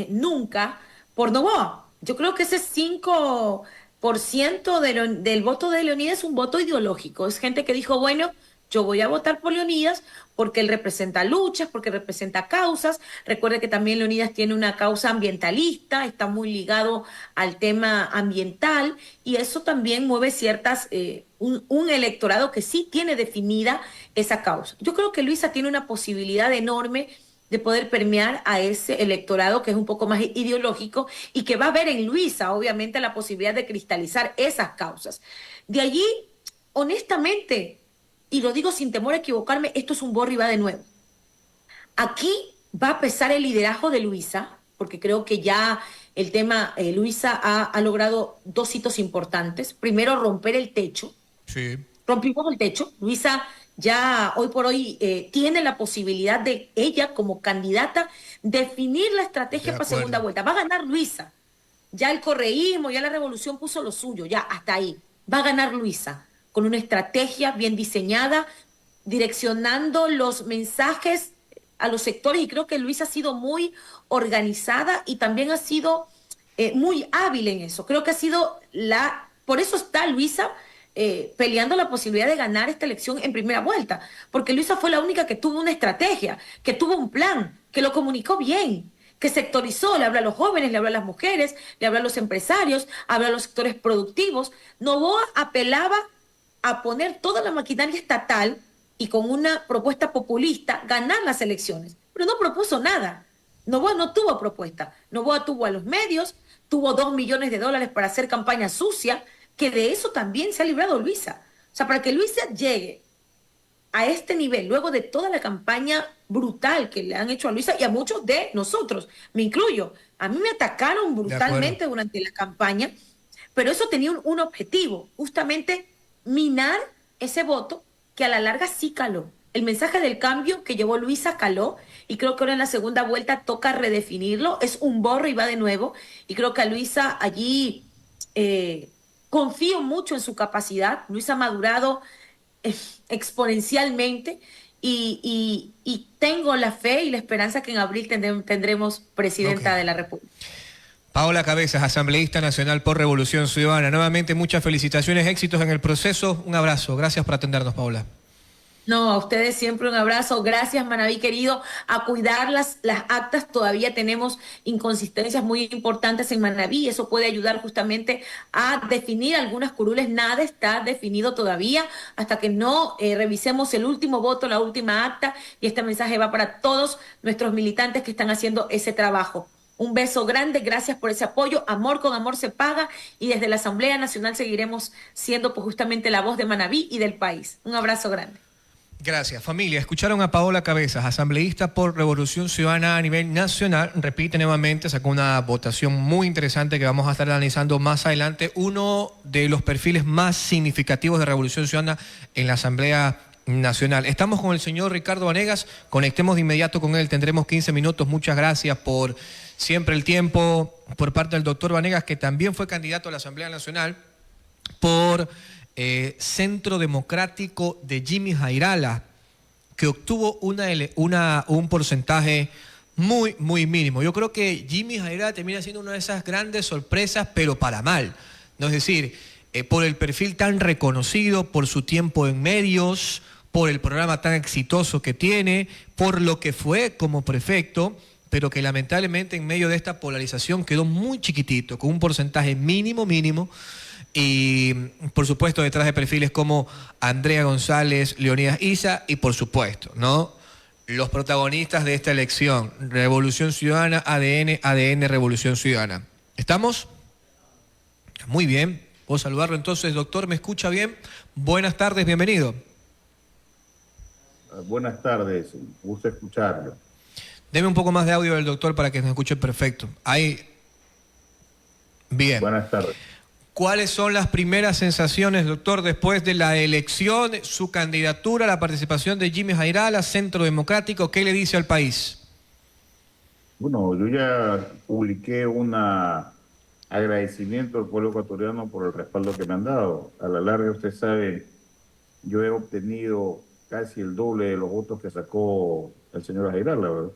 nunca por Novoa. Yo creo que ese 5% del voto de Leonidas es un voto ideológico. Es gente que dijo, bueno, yo voy a votar por Leonidas porque él representa luchas, porque representa causas. Recuerde que también Leonidas tiene una causa ambientalista, está muy ligado al tema ambiental y eso también mueve un electorado que sí tiene definida esa causa. Yo creo que Luisa tiene una posibilidad enorme de poder permear a ese electorado que es un poco más ideológico y que va a ver en Luisa, obviamente, la posibilidad de cristalizar esas causas. De allí, honestamente, y lo digo sin temor a equivocarme, esto es un borra y va de nuevo. Aquí va a pesar el liderazgo de Luisa, porque creo que ya el tema, Luisa ha logrado dos hitos importantes. Primero, romper el techo. Sí. Rompimos el techo. Luisa ya hoy por hoy tiene la posibilidad de ella como candidata definir la estrategia para segunda vuelta. Va a ganar Luisa. Ya el correísmo, ya la revolución puso lo suyo, ya hasta ahí. Va a ganar Luisa con una estrategia bien diseñada, direccionando los mensajes a los sectores y creo que Luisa ha sido muy organizada y también ha sido muy hábil en eso. Creo que ha sido por eso está Luisa peleando la posibilidad de ganar esta elección en primera vuelta, porque Luisa fue la única que tuvo una estrategia, que tuvo un plan, que lo comunicó bien, que sectorizó, le habla a los jóvenes, le habla a las mujeres, le habla a los empresarios, habla a los sectores productivos. Novoa apelaba a poner toda la maquinaria estatal y con una propuesta populista ganar las elecciones, pero no propuso nada. Novoa no tuvo propuesta. Novoa tuvo a los medios, tuvo $2 millones para hacer campaña sucia, que de eso también se ha librado Luisa. O sea, para que Luisa llegue a este nivel, luego de toda la campaña brutal que le han hecho a Luisa y a muchos de nosotros, me incluyo, a mí me atacaron brutalmente durante la campaña, pero eso tenía un objetivo, justamente minar ese voto que a la larga sí caló. El mensaje del cambio que llevó Luisa caló y creo que ahora en la segunda vuelta toca redefinirlo, es un borro y va de nuevo y creo que a Luisa allí confío mucho en su capacidad. Luisa ha madurado exponencialmente y tengo la fe y la esperanza que en abril tendremos presidenta de la República. Paola Cabezas, asambleísta nacional por Revolución Ciudadana. Nuevamente muchas felicitaciones, éxitos en el proceso. Un abrazo. Gracias por atendernos, Paola. No, a ustedes siempre un abrazo. Gracias, Manaví querido, a cuidar las actas. Todavía tenemos inconsistencias muy importantes en Manaví. Eso puede ayudar justamente a definir algunas curules. Nada está definido todavía hasta que no revisemos el último voto, la última acta. Y este mensaje va para todos nuestros militantes que están haciendo ese trabajo. Un beso grande, gracias por ese apoyo. Amor con amor se paga y desde la Asamblea Nacional seguiremos siendo pues, justamente la voz de Manaví y del país. Un abrazo grande. Gracias, familia. Escucharon a Paola Cabezas, asambleísta por Revolución Ciudadana a nivel nacional. Repite nuevamente, sacó una votación muy interesante que vamos a estar analizando más adelante. Uno de los perfiles más significativos de Revolución Ciudadana en la Asamblea Nacional. Estamos con el señor Ricardo Vanegas. Conectemos de inmediato con él. Tendremos 15 minutos. Muchas gracias por siempre el tiempo por parte del doctor Vanegas, que también fue candidato a la Asamblea Nacional por Centro Democrático de Jimmy Jairala, que obtuvo un porcentaje muy, muy mínimo. Yo creo que Jimmy Jairala termina siendo una de esas grandes sorpresas, pero para mal. ¿No? Es decir, por el perfil tan reconocido, por su tiempo en medios, por el programa tan exitoso que tiene, por lo que fue como prefecto, pero que lamentablemente en medio de esta polarización quedó muy chiquitito, con un porcentaje mínimo, y por supuesto detrás de perfiles como Andrea González, Leonidas Issa y por supuesto, ¿no?, los protagonistas de esta elección, Revolución Ciudadana, ADN Revolución Ciudadana. ¿Estamos? Muy bien, puedo saludarlo entonces, doctor, ¿me escucha bien? Buenas tardes, bienvenido. Buenas tardes, gusto escucharlo. Deme un poco más de audio del doctor para que nos escuche perfecto. Ahí. Bien. Buenas tardes. ¿Cuáles son las primeras sensaciones, doctor, después de la elección, su candidatura, la participación de Jimmy Jairala, Centro Democrático? ¿Qué le dice al país? Bueno, yo ya publiqué un agradecimiento al pueblo ecuatoriano por el respaldo que me han dado. A la larga, usted sabe, yo he obtenido casi el doble de los votos que sacó el señor Jairala, ¿verdad?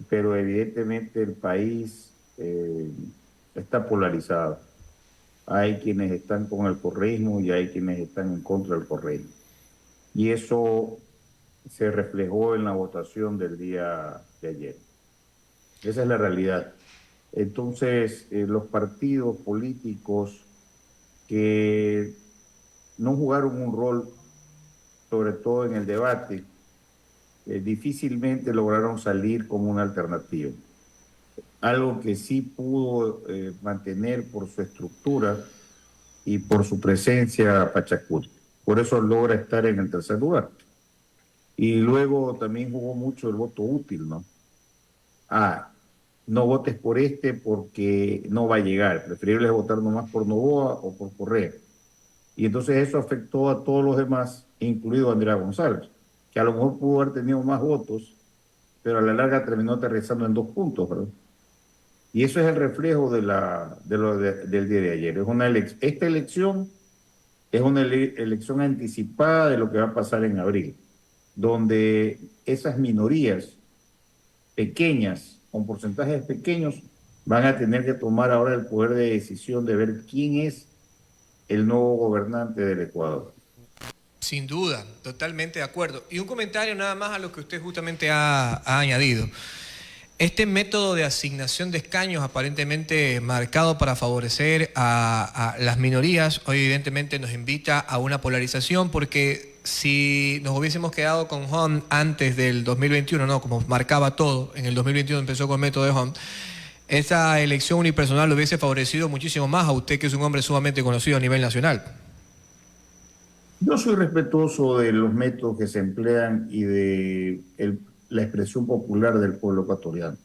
Pero evidentemente el país está polarizado. Hay quienes están con el correísmo y hay quienes están en contra del correísmo. Y eso se reflejó en la votación del día de ayer. Esa es la realidad. Entonces, los partidos políticos que no jugaron un rol, sobre todo en el debate, difícilmente lograron salir como una alternativa. Algo que sí pudo mantener por su estructura y por su presencia Pachacuti. Por eso logra estar en el tercer lugar. Y luego también jugó mucho el voto útil, ¿no? No votes por este porque no va a llegar. Preferible es votar nomás por Noboa o por Correa. Y entonces eso afectó a todos los demás, incluido a Andrea González, que a lo mejor pudo haber tenido más votos, pero a la larga terminó aterrizando en 2 puntos, ¿verdad? Y eso es el reflejo del día de ayer. Esta elección es una elección anticipada de lo que va a pasar en abril, donde esas minorías pequeñas, con porcentajes pequeños, van a tener que tomar ahora el poder de decisión de ver quién es el nuevo gobernante del Ecuador. Sin duda, totalmente de acuerdo. Y un comentario nada más a lo que usted justamente ha añadido. Este método de asignación de escaños aparentemente marcado para favorecer a las minorías, hoy evidentemente nos invita a una polarización, porque si nos hubiésemos quedado con Hom antes del 2021, ¿no? Como marcaba todo, en el 2021 empezó con el método de Hom, esa elección unipersonal lo hubiese favorecido muchísimo más a usted, que es un hombre sumamente conocido a nivel nacional. Yo soy respetuoso de los métodos que se emplean y de la expresión popular del pueblo ecuatoriano.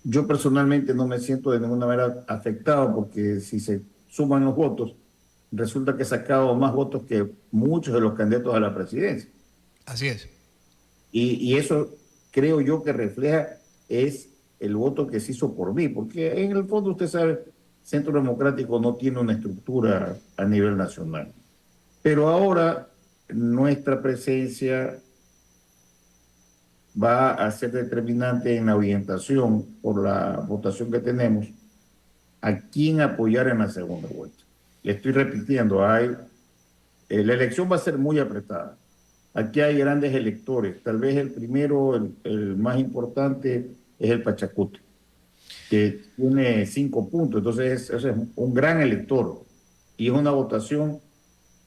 Yo personalmente no me siento de ninguna manera afectado, porque si se suman los votos, resulta que he sacado más votos que muchos de los candidatos a la presidencia. Así es. Y eso creo yo que refleja es el voto que se hizo por mí, porque en el fondo usted sabe, Centro Democrático no tiene una estructura a nivel nacional. Pero ahora nuestra presencia va a ser determinante en la orientación por la votación que tenemos a quién apoyar en la segunda vuelta. Le estoy repitiendo, la elección va a ser muy apretada. Aquí hay grandes electores. Tal vez el primero, el más importante, es el Pachacuti, que tiene 5 puntos. Entonces, ese es un gran elector. Y es una votación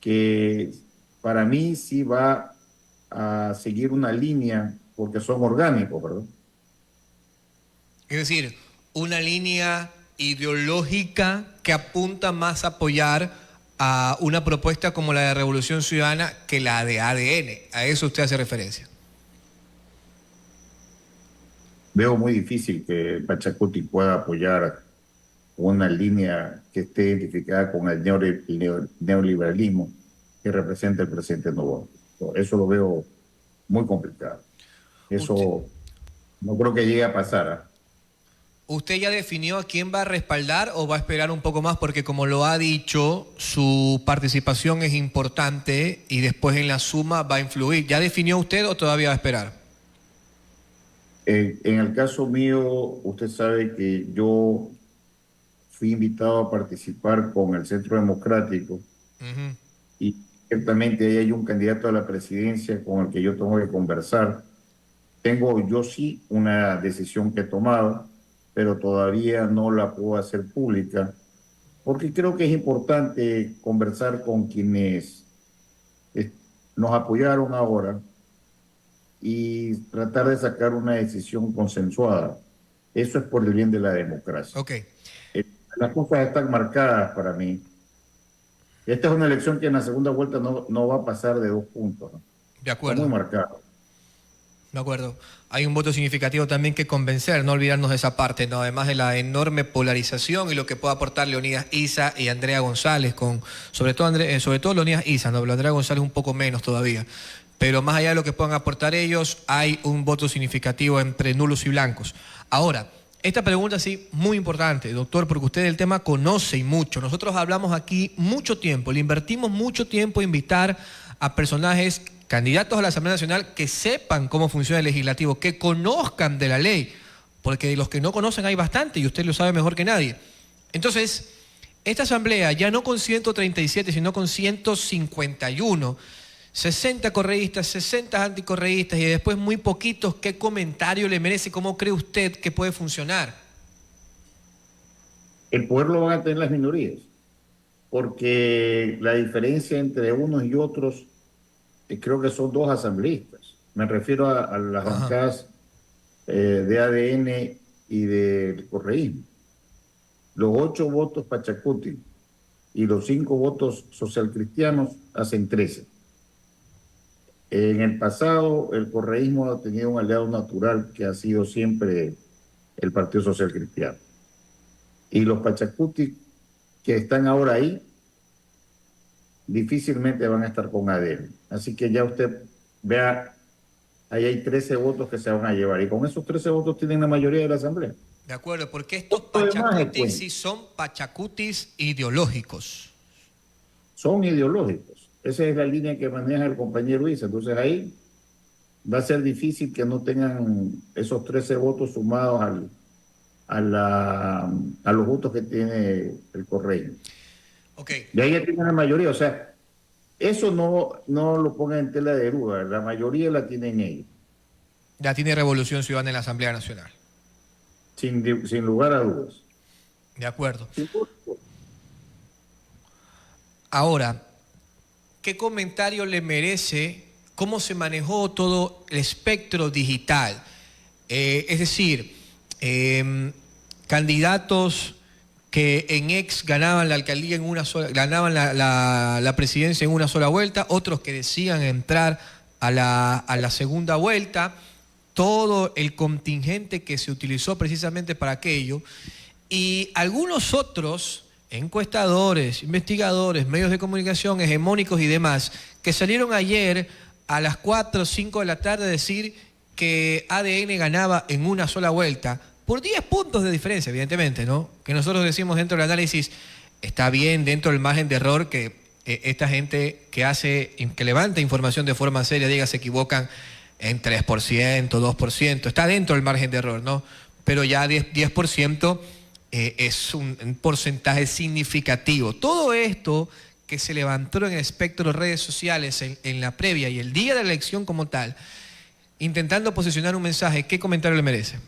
que para mí sí va a seguir una línea, porque son orgánicos, ¿verdad? Es decir, una línea ideológica que apunta más a apoyar a una propuesta como la de Revolución Ciudadana que la de ADN. A eso usted hace referencia. Veo muy difícil que Pachacuti pueda apoyar una línea que esté identificada con el neoliberalismo que representa el presidente Noboa. Eso lo veo muy complicado. Eso no creo que llegue a pasar. ¿Usted ya definió a quién va a respaldar o va a esperar un poco más? Porque como lo ha dicho, su participación es importante y después en la suma va a influir. ¿Ya definió usted o todavía va a esperar? En el caso mío, usted sabe que yo fui invitado a participar con el Centro Democrático y ciertamente ahí hay un candidato a la presidencia con el que yo tengo que conversar. Tengo yo sí una decisión que he tomado, pero todavía no la puedo hacer pública, porque creo que es importante conversar con quienes nos apoyaron ahora y tratar de sacar una decisión consensuada. Eso es por el bien de la democracia. Ok. Las cosas están marcadas para mí. Esta es una elección que en la segunda vuelta no va a pasar de 2 puntos, ¿no? De acuerdo. Está muy marcado. De acuerdo. Hay un voto significativo también que convencer, no olvidarnos de esa parte, ¿no? Además de la enorme polarización y lo que puede aportar Leonidas Issa y Andrea González, sobre todo Leonidas Issa, ¿no? Pero Andrea González un poco menos todavía. Pero más allá de lo que puedan aportar ellos, hay un voto significativo entre nulos y blancos. Ahora, esta pregunta sí, muy importante, doctor, porque usted del tema conoce y mucho. Nosotros hablamos aquí mucho tiempo, le invertimos mucho tiempo a invitar a personajes candidatos a la Asamblea Nacional que sepan cómo funciona el legislativo, que conozcan de la ley, porque de los que no conocen hay bastante y usted lo sabe mejor que nadie. Entonces, esta Asamblea, ya no con 137, sino con 151, 60 correístas, 60 anticorreístas y después muy poquitos, ¿qué comentario le merece? ¿Cómo cree usted que puede funcionar? El poder lo van a tener las minorías, porque la diferencia entre unos y otros creo que son dos asambleístas. Me refiero a las bancadas de ADN y del correísmo. Los 8 votos Pachacuti y los 5 votos socialcristianos hacen 13. En el pasado, el correísmo ha tenido un aliado natural que ha sido siempre el Partido Social Cristiano. Y los Pachacuti que están ahora ahí, difícilmente van a estar con ADN. Así que ya usted vea, ahí hay 13 votos que se van a llevar. Y con esos 13 votos tienen la mayoría de la Asamblea. De acuerdo, porque estos Pachacutis sí son Pachacutis ideológicos. Son ideológicos. Esa es la línea que maneja el compañero Issa. Entonces ahí va a ser difícil que no tengan esos 13 votos sumados a los votos que tiene el correísmo. Okay. De ahí ya tienen la mayoría. O sea, eso no lo pongan en tela de duda. La mayoría la tienen ellos. Ya tiene Revolución Ciudadana en la Asamblea Nacional. Sin lugar a dudas. De acuerdo. Ahora, ¿qué comentario le merece cómo se manejó todo el espectro digital? Es decir, candidatos que en ex ganaban la alcaldía en una sola, ganaban la presidencia en una sola vuelta, otros que decían entrar a la segunda vuelta, todo el contingente que se utilizó precisamente para aquello, y algunos otros encuestadores, investigadores, medios de comunicación hegemónicos y demás, que salieron ayer a las 4 o 5 de la tarde a decir que ADN ganaba en una sola vuelta, por 10 puntos de diferencia, evidentemente, ¿no? Que nosotros decimos dentro del análisis, está bien dentro del margen de error que esta gente que levanta información de forma seria, diga, se equivocan en 3%, 2%, está dentro del margen de error, ¿no? Pero ya 10% es un porcentaje significativo. Todo esto que se levantó en el espectro de redes sociales en la previa y el día de la elección como tal, intentando posicionar un mensaje, ¿qué comentario le merece?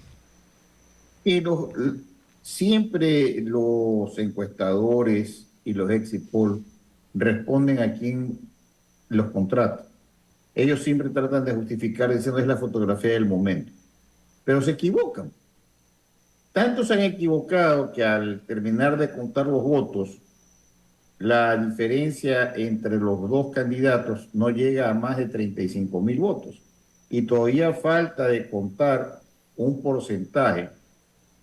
Siempre los encuestadores y los exit poll responden a quien los contrata. Ellos siempre tratan de justificar diciendo es la fotografía del momento, pero se equivocan. Tanto se han equivocado que al terminar de contar los votos, la diferencia entre los dos candidatos no llega a más de 35,000 votos. Y todavía falta de contar un porcentaje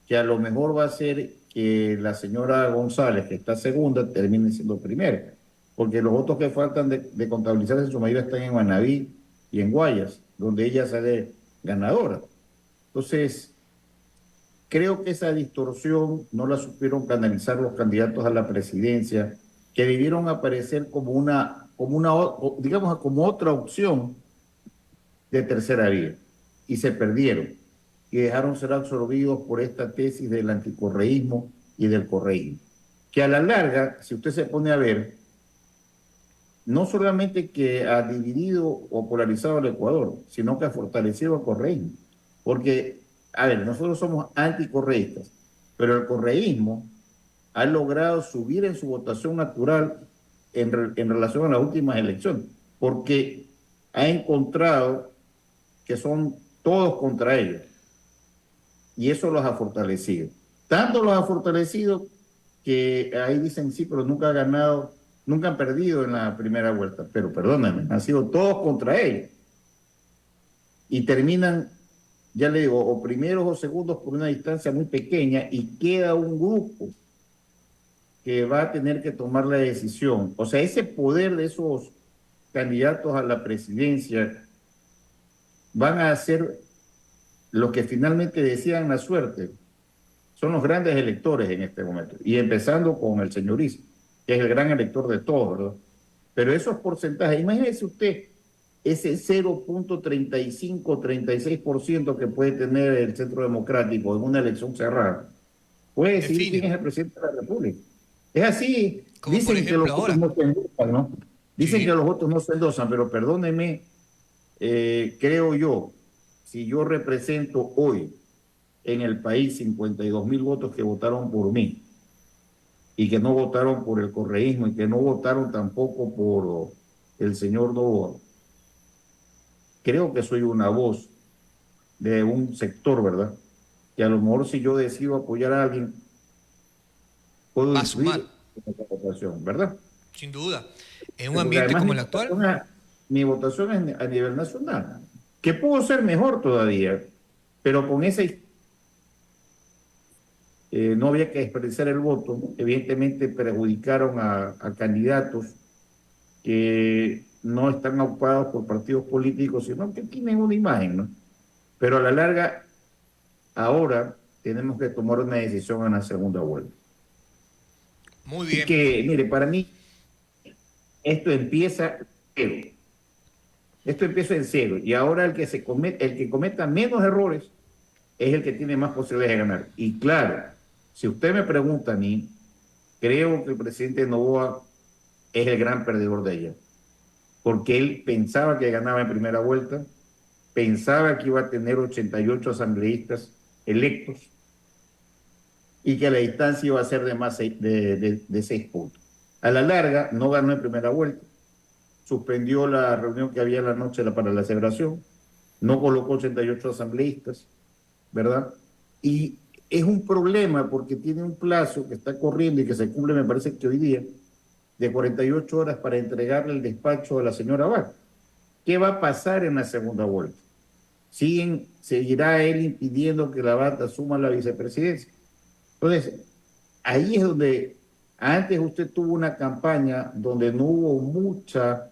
que a lo mejor va a ser que la señora González, que está segunda, termine siendo primera. Porque los votos que faltan de contabilizarse en su mayoría están en Manaví y en Guayas, donde ella sale ganadora. Entonces, creo que esa distorsión no la supieron canalizar los candidatos a la presidencia, que debieron aparecer como digamos, como otra opción de tercera vía, y se perdieron, y dejaron ser absorbidos por esta tesis del anticorreísmo y del correísmo, que a la larga, si usted se pone a ver, no solamente que ha dividido o polarizado al Ecuador, sino que ha fortalecido al correísmo, porque, a ver, nosotros somos anticorreístas, pero el correísmo ha logrado subir en su votación natural en relación a las últimas elecciones, porque ha encontrado que son todos contra ellos, y eso los ha fortalecido. Tanto los ha fortalecido que ahí dicen sí, pero nunca han perdido en la primera vuelta, pero perdónenme, han sido todos contra ellos. y terminan, ya le digo, o primeros o segundos por una distancia muy pequeña y queda un grupo que va a tener que tomar la decisión. O sea, ese poder de esos candidatos a la presidencia van a ser los que finalmente decidan la suerte. Son los grandes electores en este momento. Y empezando con el señor Is, que es el gran elector de todos, ¿verdad? Pero esos porcentajes, imagínese usted, ese 0.35-36% que puede tener el Centro Democrático en una elección cerrada, puede decidir quién es el presidente de la República. Es así. Como dicen por ejemplo que los ahora. votos no se endosan, ¿no? Dicen Sí. que los votos no se endosan, pero perdóneme, creo yo, si yo represento hoy en el país 52.000 votos que votaron por mí y que no votaron por el correísmo y que no votaron tampoco por el señor Noboa, creo que soy una voz de un sector, ¿verdad? Que a lo mejor si yo decido apoyar a alguien, puedo Va a influir sumar. en esa votación, ¿verdad? Sin duda. En un Porque ambiente además como el actual. mi votación es a nivel nacional, que pudo ser mejor todavía, pero con ese no había que desperdiciar el voto. Evidentemente perjudicaron a candidatos que no están ocupados por partidos políticos, sino que tienen una imagen, ¿no? Pero a la larga, ahora tenemos que tomar una decisión en la segunda vuelta. Muy Así bien. que, mire, para mí, esto empieza cero. Esto empieza en cero. Y ahora el que cometa menos errores es el que tiene más posibilidades de ganar. Y claro, si usted me pregunta a mí, creo que el presidente Noboa es el gran perdedor de ayer. Porque él pensaba que ganaba en primera vuelta, pensaba que iba a tener 88 asambleístas electos y que la distancia iba a ser de más de 6 puntos. A la larga, no ganó en primera vuelta, suspendió la reunión que había en la noche para la celebración, no colocó 88 asambleístas, ¿verdad? Y es un problema porque tiene un plazo que está corriendo y que se cumple, me parece que hoy día, de 48 horas para entregarle el despacho a la señora Abad. ¿Qué va a pasar en la segunda vuelta? ¿Seguirá él impidiendo que la Abad asuma la vicepresidencia? Entonces, ahí es donde antes usted tuvo una campaña donde no hubo mucha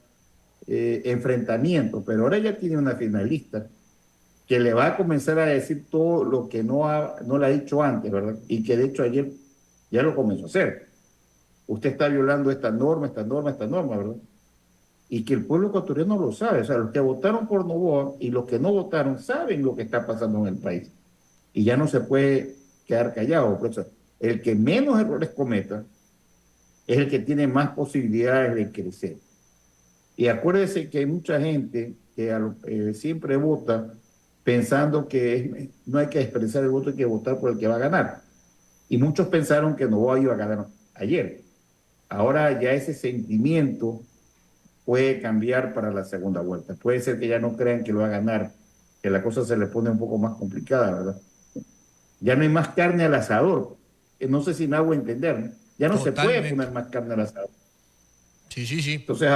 enfrentamiento, pero ahora ya tiene una finalista que le va a comenzar a decir todo lo que no le ha dicho antes, ¿verdad? Y que de hecho ayer ya lo comenzó a hacer. Usted está violando esta norma, ¿verdad? Y que el pueblo ecuatoriano lo sabe. O sea, los que votaron por Noboa y los que no votaron saben lo que está pasando en el país. Y ya no se puede quedar callado. O sea, el que menos errores cometa es el que tiene más posibilidades de crecer. Y acuérdese que hay mucha gente que siempre vota pensando que no hay que desperdiciar el voto, hay que votar por el que va a ganar. Y muchos pensaron que Noboa iba a ganar ayer. Ahora ya ese sentimiento puede cambiar para la segunda vuelta. Puede ser que ya no crean que lo va a ganar, que la cosa se le pone un poco más complicada, ¿verdad? Ya no hay más carne al asador. No sé si me hago entender, ¿no? Ya no Totalmente. se puede poner más carne al asador. Sí, sí, sí. Entonces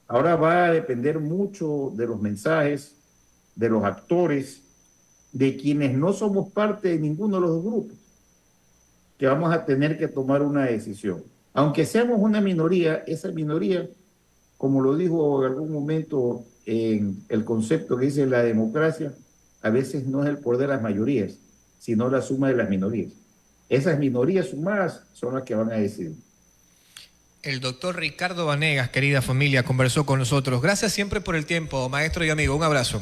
ahora va a depender mucho de los mensajes, de los actores, de quienes no somos parte de ninguno de los dos grupos, que vamos a tener que tomar una decisión. Aunque seamos una minoría, esa minoría, como lo dijo en algún momento en el concepto que dice la democracia, a veces no es el poder de las mayorías, sino la suma de las minorías. Esas minorías sumadas son las que van a decidir. El doctor Ricardo Vanegas, querida familia, conversó con nosotros. Gracias siempre por el tiempo, maestro y amigo. Un abrazo.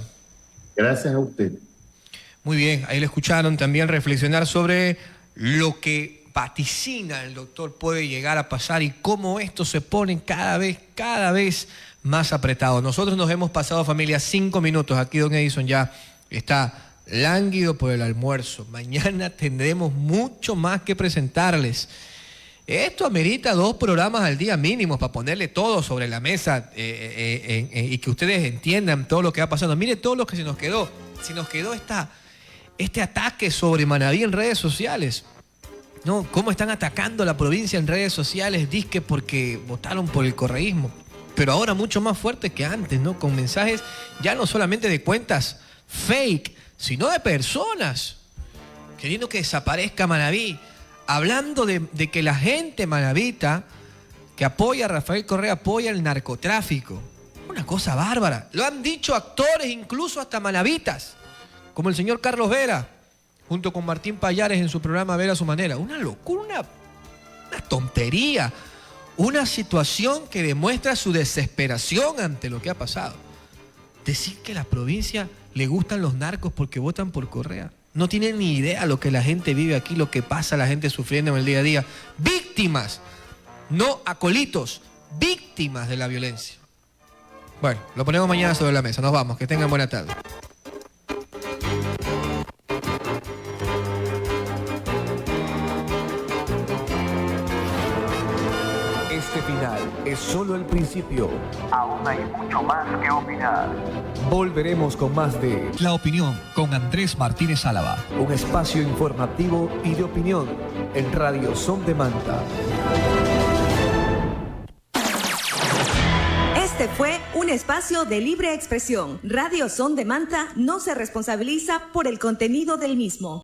Gracias a usted. Muy bien, ahí le escucharon también reflexionar sobre lo que vaticina el doctor puede llegar a pasar y cómo esto se pone cada vez más apretado. Nosotros nos hemos pasado, familia, 5 minutos. Aquí don Edison ya está lánguido por el almuerzo. Mañana tendremos mucho más que presentarles. Esto amerita 2 programas al día mínimos para ponerle todo sobre la mesa y que ustedes entiendan todo lo que va pasando. Mire todo lo que se nos quedó. Se nos quedó este ataque sobre Manaví en redes sociales. ¿No? Cómo están atacando la provincia en redes sociales, dizque porque votaron por el correísmo. Pero ahora mucho más fuerte que antes, ¿no? Con mensajes ya no solamente de cuentas fake, sino de personas queriendo que desaparezca Manabí, hablando de que la gente manabita que apoya a Rafael Correa apoya el narcotráfico. Una cosa bárbara. Lo han dicho actores, incluso hasta manabitas, como el señor Carlos Vera, junto con Martín Payares en su programa Vera a su manera. Una locura, una tontería, una situación que demuestra su desesperación ante lo que ha pasado. Decir que a la provincia le gustan los narcos porque votan por Correa. No tienen ni idea lo que la gente vive aquí, lo que pasa, la gente sufriendo en el día a día. Víctimas, no acolitos, víctimas de la violencia. Bueno, lo ponemos mañana sobre la mesa. Nos vamos, que tengan buena tarde. Este final es solo el principio. Aún hay mucho más que opinar. Volveremos con más de La Opinión con Andrés Martínez Álava. un espacio informativo y de opinión en Radio Son de Manta. Este fue un espacio de libre expresión. Radio Son de Manta no se responsabiliza por el contenido del mismo.